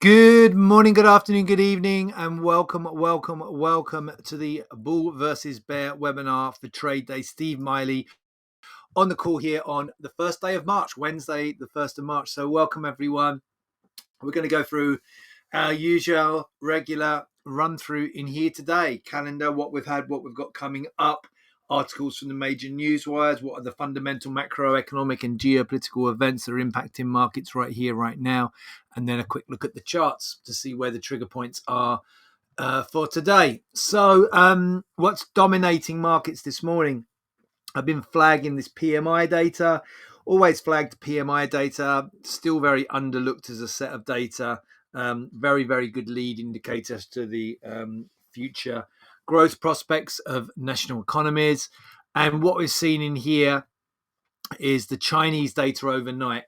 Good morning, good afternoon, good evening, and welcome to the Bull versus Bear webinar for Trade Day. Steve Miley on the call here on the first day of March, Wednesday, the 1st of March. So welcome everyone. We're going to go through our usual regular run through in here today. Calendar, what we've had, what we've got coming up, articles from the major news wires, what are the fundamental macroeconomic and geopolitical events that are impacting markets right here, right now, and then a quick look at the charts to see where the trigger points are for today. So what's dominating markets this morning? I've been flagging this PMI data, always flagged PMI data, still very underlooked as a set of data. Very, very good lead indicators to the future growth prospects of national economies. And what we've seen in here is the Chinese data overnight,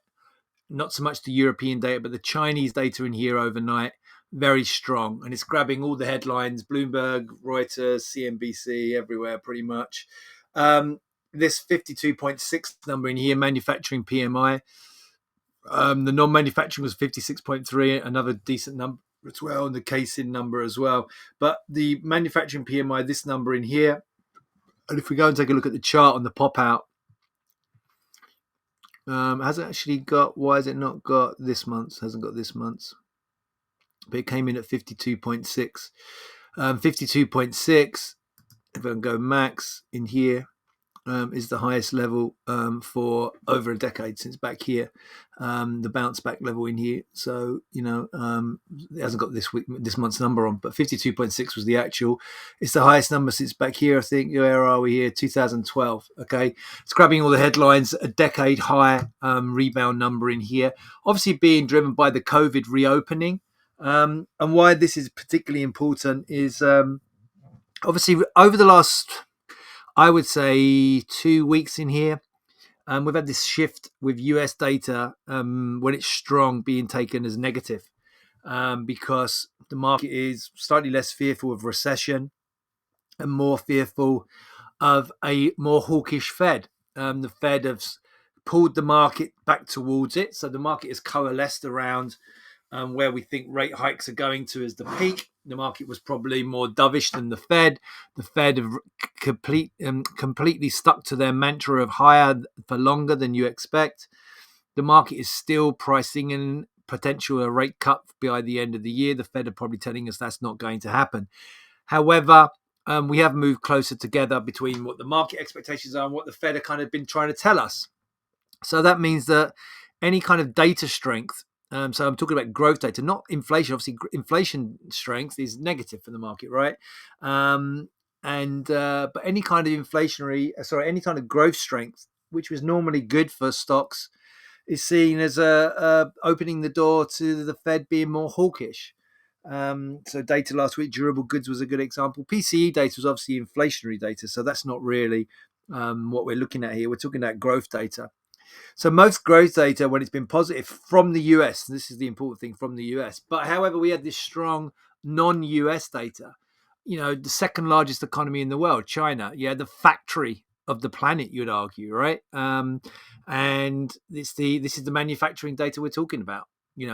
not so much the European data, but the Chinese data in here overnight, very strong. And it's grabbing all the headlines, Bloomberg, Reuters, CNBC, everywhere pretty much. This 52.6 number in here, manufacturing PMI. The non-manufacturing was 56.3, another decent number as well, and the case-in number as well. But the manufacturing PMI, this number in here, and if we go and take a look at the chart on the pop-out, hasn't actually got, why has it not got this month's? Hasn't got this month's. But it came in at 52.6. 52.6, if I can go max in here, is the highest level for over a decade since back here, the bounce back level in here. So, it hasn't got this month's number on, but 52.6 was the actual. It's the highest number since back here, I think. Where are we here? 2012. Okay. It's grabbing all the headlines, a decade high rebound number in here. Obviously being driven by the COVID reopening. And why this is particularly important is obviously over the last, I would say, 2 weeks in here, we've had this shift with US data when it's strong being taken as negative because the market is slightly less fearful of recession and more fearful of a more hawkish Fed. The Fed has pulled the market back towards it. So the market has coalesced around where we think rate hikes are going to as the peak. The market was probably more dovish than the Fed. The Fed have completely stuck to their mantra of higher for longer than you expect. The market is still pricing in potential a rate cut by the end of the year. The Fed are probably telling us that's not going to happen. However, we have moved closer together between what the market expectations are and what the Fed have kind of been trying to tell us. So that means that any kind of data strength, so I'm talking about growth data, not inflation. Obviously, inflation strength is negative for the market, right? But any kind of any kind of growth strength, which was normally good for stocks, is seen as opening the door to the Fed being more hawkish. So data last week, durable goods was a good example. PCE data was obviously inflationary data, so that's not really what we're looking at here. We're talking about growth data. So most growth data, when it's been positive from the US, this is the important thing, from the US. But however, we had this strong non-US data. The second largest economy in the world, China, the factory of the planet, you'd argue, right? And this is the manufacturing data we're talking about.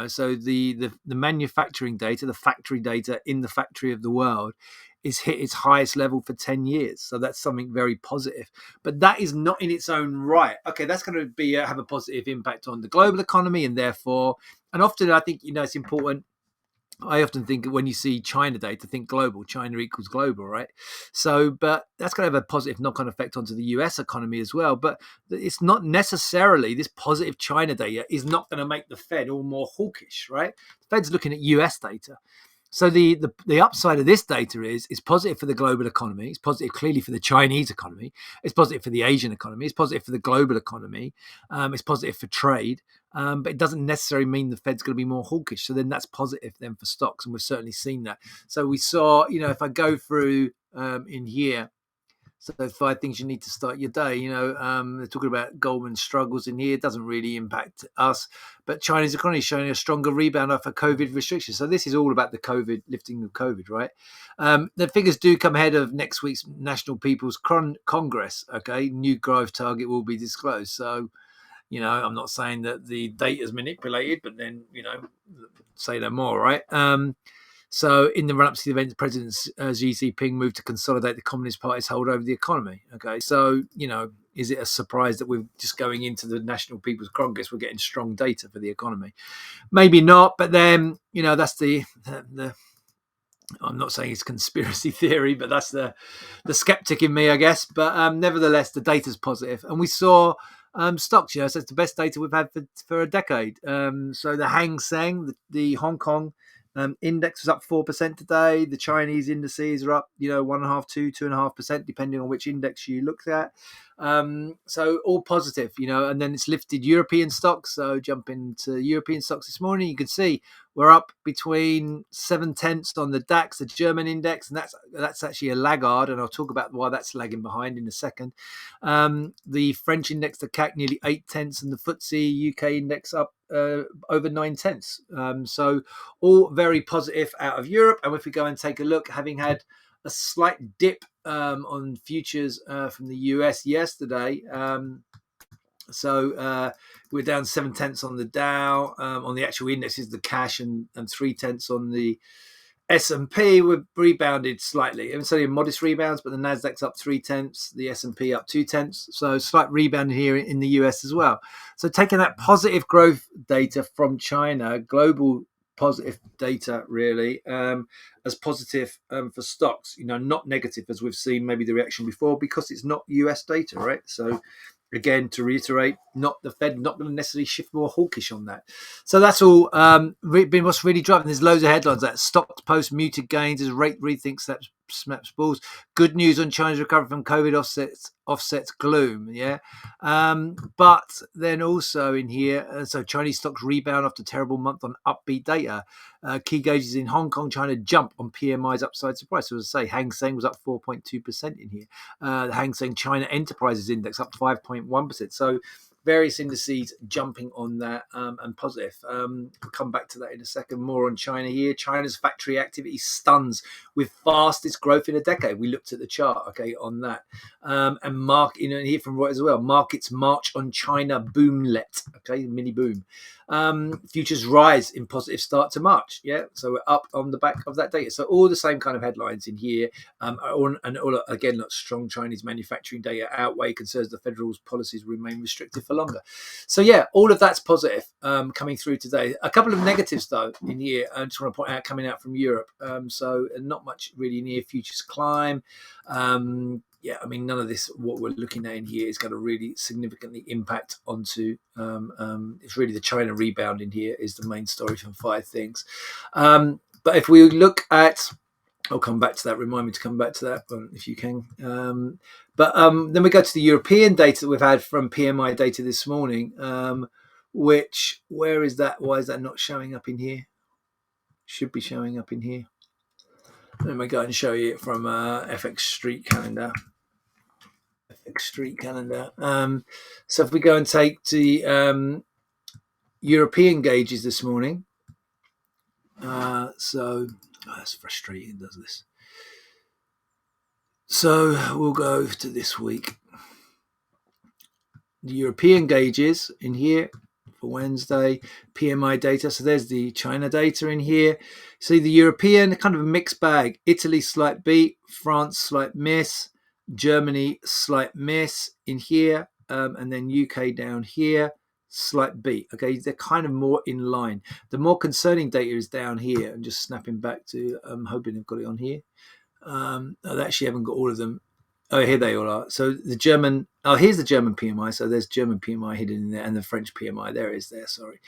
So the manufacturing data, the factory data in the factory of the world, is hit its highest level for 10 years. So that's something very positive. But that is not in its own right. Okay, that's going to be have a positive impact on the global economy, and therefore, and often I think, it's important. I often think when you see China data, think global. China equals global, right? So, but that's going to have a positive knock-on effect onto the US economy as well. But it's not necessarily, this positive China data is not going to make the Fed all more hawkish, right? The Fed's looking at US data. So the upside of this data is positive for the global economy. It's positive clearly for the Chinese economy. It's positive for the Asian economy. It's positive for the global economy. It's positive for trade. But it doesn't necessarily mean the Fed's going to be more hawkish. So then that's positive then for stocks. And we've certainly seen that. So we saw, if I go through in here, so 5 things you need to start your day. They're talking about Goldman struggles in here. It doesn't really impact us. But China's economy is showing a stronger rebound after COVID restrictions. So this is all about the lifting of COVID, right? The figures do come ahead of next week's National People's Congress, okay? New growth target will be disclosed. So, I'm not saying that the data is manipulated, but then, say no more, right? So in the run-up to the event, President Xi Jinping moved to consolidate the Communist Party's hold over the economy. Okay, so, is it a surprise that we're just going into the National People's Congress, we're getting strong data for the economy? Maybe not, but then, that's the I'm not saying it's conspiracy theory, but that's the skeptic in me, I guess. But nevertheless, the data's positive, and we saw stocks. So it's the best data we've had for a decade. So the Hang Seng, the Hong Kong index was up 4% today. The Chinese indices are up, 1.5%, 2.5%, depending on which index you looked at. So all positive, and then it's lifted European stocks. So jump into European stocks this morning. You can see we're up between 7/10 on the DAX, the German index, and that's actually a laggard, and I'll talk about why that's lagging behind in a second. The French index, the CAC, nearly 8/10, and the FTSE UK index up over 9/10. So all very positive out of Europe. And if we go and take a look, having had a slight dip on futures from the US yesterday. So we're down 7/10 on the Dow. On the actual indexes, the cash, and 3/10 on the S&P. We've rebounded slightly. It's only a modest rebounds, but the Nasdaq's up 3/10, the S&P up 2/10. So slight rebound here in the US as well. So taking that positive growth data from China, global positive data really, as positive for stocks, not negative as we've seen maybe the reaction before, because it's not US data, right? So again, to reiterate, not the Fed, not going to necessarily shift more hawkish on that. So that's all been what's really driving. There's loads of headlines that stocks post muted gains as rate rethinks snaps balls. Good news on China's recovery from COVID offsets gloom. Yeah, but then also in here, so Chinese stocks rebound after terrible month on upbeat data. Key gauges in Hong Kong, China jump on PMI's upside surprise. So as I say, Hang Seng was up 4.2% in here. The Hang Seng China Enterprises Index up 5.1%. So various indices jumping on that and positive. We'll come back to that in a second. More on China here. China's factory activity stuns with fastest growth in a decade. We looked at the chart, okay, on that. And here from Reuters as well, markets march on China boomlet, okay, mini boom. Futures rise in positive start to March. Yeah, so we're up on the back of that data. So all the same kind of headlines in here. And all again, strong Chinese manufacturing data outweigh concerns the federal's policies remain restrictive for longer. So yeah, all of that's positive coming through today. A couple of negatives though in here, I just want to point out coming out from Europe. So not much really near futures climb. Yeah, I mean, none of this, what we're looking at in here, is going to really significantly impact onto, it's really the China rebound in here is the main story from 5 things. But if we look at, I'll come back to that, remind me to come back to that if you can. But then we go to the European data that we've had from PMI data this morning, where is that? Why is that not showing up in here? Should be showing up in here. Let me go and show you it from FX Street Calendar. So if we go and take the European gauges this morning, that's frustrating, does this? So we'll go to this week. The European gauges in here for Wednesday, PMI data. So there's the China data in here. See the European, kind of a mixed bag. Italy, slight beat. France, slight miss. Germany, slight miss in here. And then UK down here, slight beat. Okay, they're kind of more in line. The more concerning data is down here. I'm just snapping back to, I'm hoping I've got it on here. I actually haven't got all of them. Oh, here they all are. So the German, here's the German PMI. So there's German PMI hidden in there, and the French PMI. There it is there, sorry.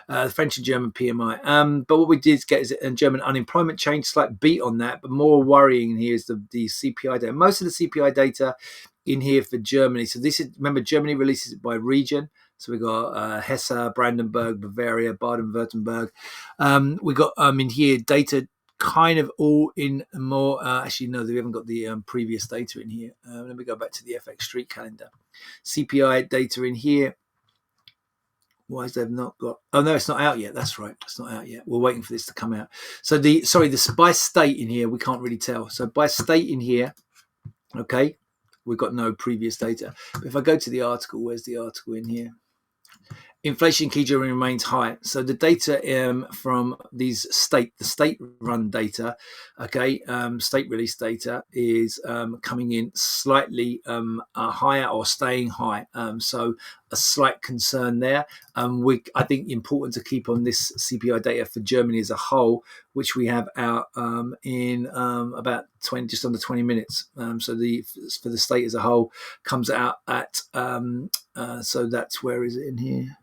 The French and German PMI. But what we did get is a German unemployment change, slight beat on that, but more worrying here is the CPI data. Most of the CPI data in here for Germany. So this is, remember, Germany releases it by region. So we got Hesse, Brandenburg, Bavaria, Baden-Württemberg. We got in here data kind of all in more, actually no, we haven't got the previous data in here. Let me go back to the FX Street Calendar. CPI data in here. Why is they've not got, oh no, it's not out yet. That's right, it's not out yet. We're waiting for this to come out. So this by state in here, we can't really tell. So by state in here, okay, we've got no previous data. But if I go to the article, where's the article in here? Inflation key Germany remains high. So the data from these state-run data, okay, state release data is coming in slightly higher or staying high. So a slight concern there. I think important to keep on this CPI data for Germany as a whole, which we have out in about just under 20 minutes. So for the state as a whole comes out at so that's, where is it in here?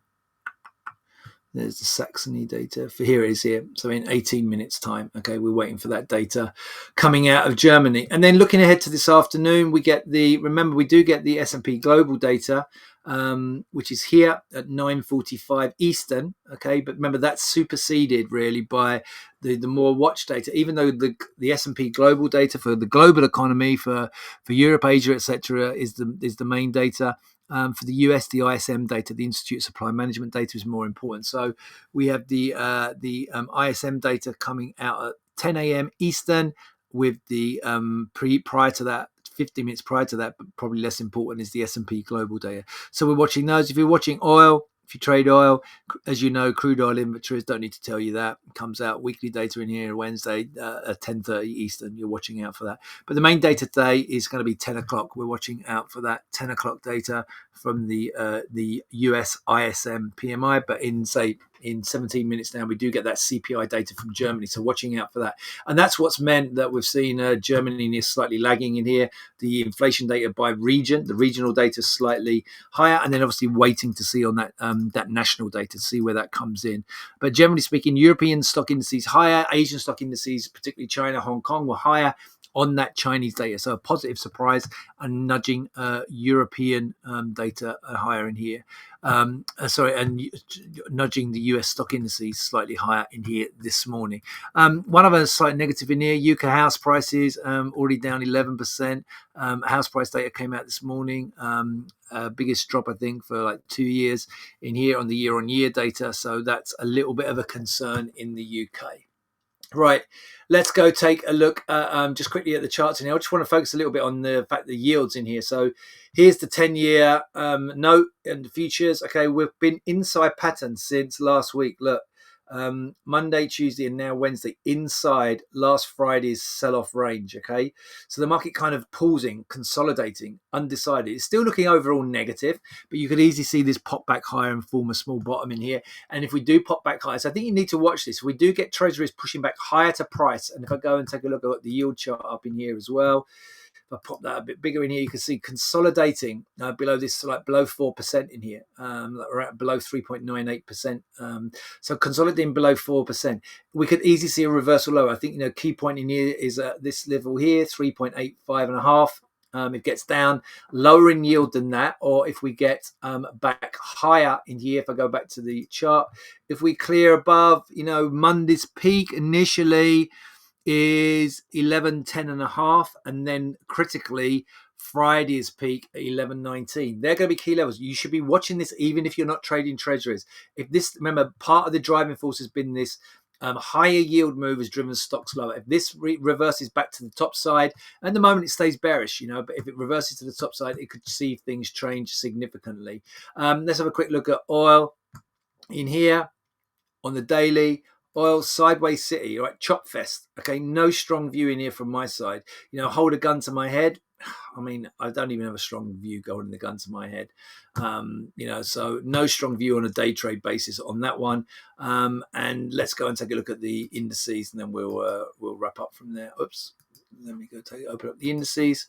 There's the Saxony data. For here it is here. So in 18 minutes time, okay, we're waiting for that data coming out of Germany. And then looking ahead to this afternoon, we get remember we do get the S&P Global data, which is here at 9:45 Eastern, okay, but remember that's superseded really by the more watch data, even though the S&P Global data for the global economy for Europe, Asia, etc. is the main data. For the US, the ISM data, the Institute of Supply Management data, is more important. So we have the ISM data coming out at 10 a.m. Eastern, with the prior to that, 15 minutes prior to that, but probably less important, is the S&P Global data. So we're watching those. If you're watching oil, if you trade oil, as you know, crude oil inventories, don't need to tell you that. It comes out weekly data in here Wednesday at 10:30 Eastern. You're watching out for that. But the main data today is going to be 10 o'clock. We're watching out for that 10 o'clock data from the US ISM PMI. But in 17 minutes now, we do get that CPI data from Germany. So watching out for that. And that's what's meant that we've seen Germany is slightly lagging in here. The inflation data by region, the regional data is slightly higher. And then obviously waiting to see on that that national data to see where that comes in. But generally speaking, European stock indices higher, Asian stock indices, particularly China, Hong Kong, were higher on that Chinese data. So a positive surprise and nudging European data higher in here. And nudging the US stock indices slightly higher in here this morning. One other slight negative in here, UK house prices already down 11%. House price data came out this morning. Biggest drop, I think, for like 2 years in here on the year-on-year data. So that's a little bit of a concern in the UK. Right, let's go take a look just quickly at the charts in here. I just want to focus a little bit on the fact the yields in here. So here's the 10-year note and the futures. Okay, we've been inside pattern since last week. Look, Monday, Tuesday, and now Wednesday inside last Friday's sell-off range. Okay, so the market kind of pausing, consolidating, undecided. It's still looking overall negative, but you could easily see this pop back higher and form a small bottom in here. And if we do pop back higher, so I think you need to watch this. We do get treasuries pushing back higher to price. And if I go and take a look at the yield chart up in here as well, if I pop that a bit bigger in here, you can see consolidating below this, like below 4% in here, below 3.98%. So consolidating below 4%. We could easily see a reversal lower. I think, key point in here is at this level here, 3.85.5. It gets down lower in yield than that, or if we get back higher in here, if I go back to the chart, if we clear above, Monday's peak initially is 11.10.5, and then critically Friday's peak at 11.19. They're going to be key levels. You should be watching this even if you're not trading treasuries. If this, remember, part of the driving force has been this higher yield move has driven stocks lower. If this reverses back to the top side, at the moment it stays bearish, but if it reverses to the top side, it could see things change significantly. Let's have a quick look at oil in here on the daily. Oil sideways city, right? Chop fest. Okay, no strong view in here from my side. Hold a gun to my head. I mean, I don't even have a strong view holding the gun to my head. So no strong view on a day trade basis on that one. And let's go and take a look at the indices, and then we'll wrap up from there. Oops. Let me go open up the indices.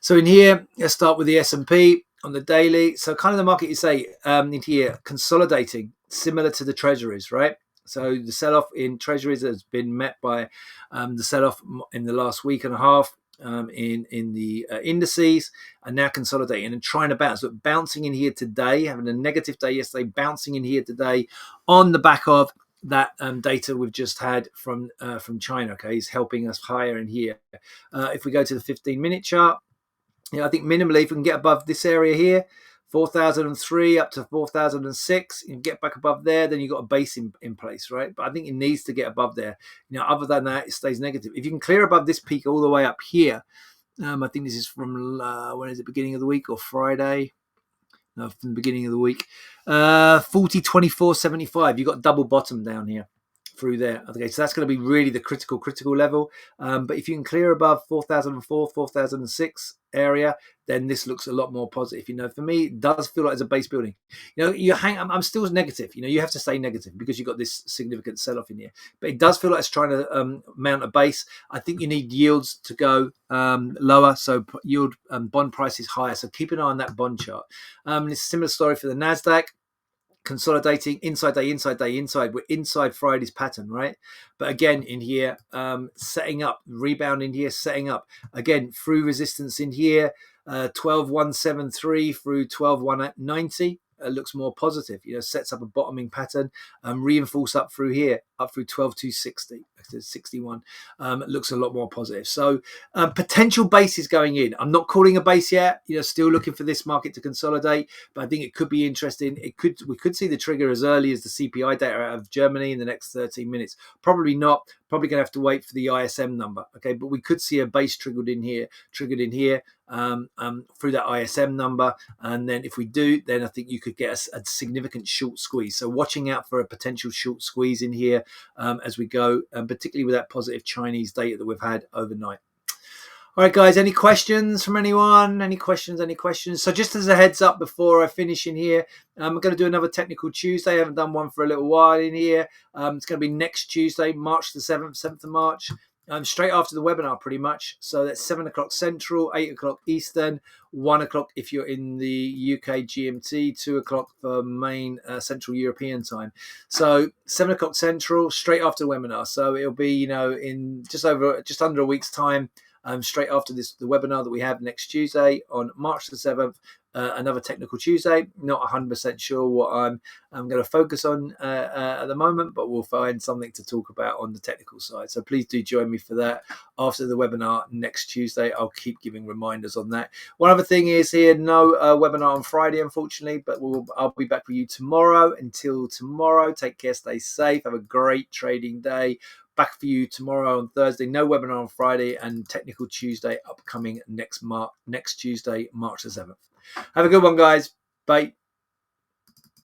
So in here, let's start with the S&P on the daily. So kind of the market, you say, in here, consolidating, similar to the treasuries, right? So the sell-off in treasuries has been met by the sell-off in the last week and a half in the indices, and now consolidating and trying to bounce. But bouncing in here today, having a negative day yesterday, bouncing in here today on the back of that data we've just had from China. Okay, is helping us higher in here. If we go to the 15-minute chart, I think minimally, if we can get above this area here, 4,003 up to 4,006, you get back above there, then you've got a base in place, right? But I think it needs to get above there. Other than that, it stays negative. If you can clear above this peak all the way up here, I think this is from, when is it, beginning of the week or Friday? from the beginning of the week. 40.24.75. You've got double bottom down here through there. Okay, so that's going to be really the critical level. But if you can clear above 4,004, 4,006 area, then this looks a lot more positive. For me, it does feel like it's a base building. I'm still negative. You have to stay negative because you've got this significant sell-off in here. But it does feel like it's trying to mount a base. I think you need yields to go lower, so yield bond price is higher. So keep an eye on that bond chart. It's a similar story for the Nasdaq. Consolidating inside day, inside day, inside. We're inside Friday's pattern, right? But again, in here, setting up, rebound in here, setting up. Again, through resistance in here, 12.173 through 12.190. Looks more positive, sets up a bottoming pattern, reinforce up through here, up through 12.260, 61, looks a lot more positive. So potential bases going in. I'm not calling a base yet, still looking for this market to consolidate, but I think it could be interesting. We could see the trigger as early as the CPI data out of Germany in the next 13 minutes. Probably not, probably going to have to wait for the ISM number. Okay, but we could see a base triggered in here, through that ISM number, and then if we do, then I think you could get a significant short squeeze. So watching out for a potential short squeeze in here as we go, particularly with that positive Chinese data that we've had overnight. All right, guys, any questions from anyone? Any questions? So just as a heads up before I finish in here, I'm going to do another Technical Tuesday. I haven't done one for a little while in here. It's going to be next Tuesday, March the 7th of March. Straight after the webinar, pretty much. So that's 7 o'clock Central, 8 o'clock Eastern, 1 o'clock if you're in the UK GMT, 2 o'clock for main Central European time. So 7 o'clock Central, straight after the webinar. So it'll be, in just under a week's time, straight after the webinar that we have next Tuesday on March the 7th. Another Technical Tuesday. Not 100% sure what I'm going to focus on at the moment, but we'll find something to talk about on the technical side. So please do join me for that after the webinar next Tuesday. I'll keep giving reminders on that. One other thing is here, no webinar on Friday, unfortunately, but I'll be back with you tomorrow. Until tomorrow, take care, stay safe, have a great trading day. Back for you tomorrow on Thursday. No webinar on Friday, and Technical Tuesday upcoming next Tuesday, March the 7th. Have a good one, guys. Bye.